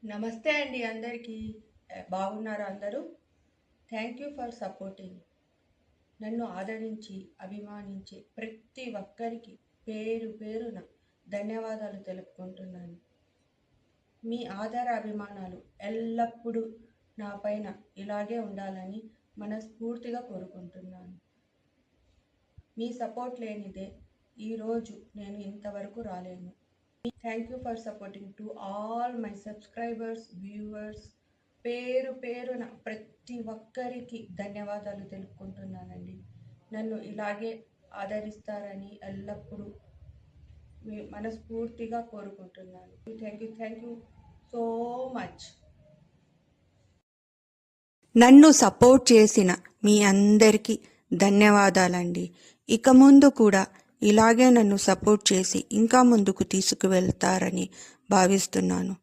నమస్తే అండి అందరికీ. బాగున్నారా అందరూ? Thank you for supporting. నన్ను ఆదరించి అభిమానించే ప్రతి ఒక్కరికి పేరు పేరున ధన్యవాదాలు తెలుపుకుంటున్నాను. మీ ఆదర అభిమానాలు ఎల్లప్పుడూ నా పైన ఇలాగే ఉండాలని మనస్ఫూర్తిగా కోరుకుంటున్నాను. మీ సపోర్ట్ లేనిదే ఈరోజు నేను ఇంతవరకు రాలేను. Thank you for supporting to all my subscribers, viewers. పేరు పేరున ప్రతి ఒక్కరికి ధన్యవాదాలు తెలుపుకుంటున్నానండి. నన్ను ఇలాగే ఆదరిస్తారని ఎల్లప్పుడూ మనస్ఫూర్తిగా కోరుకుంటున్నాను. Thank you so much. నన్ను సపోర్ట్ చేసిన మీ అందరికీ ధన్యవాదాలండి. ఇక ముందు కూడా ఇలాగే నన్ను సపోర్ట్ చేసి ఇంకా ముందుకు తీసుకువెళ్తారని భావిస్తున్నాను.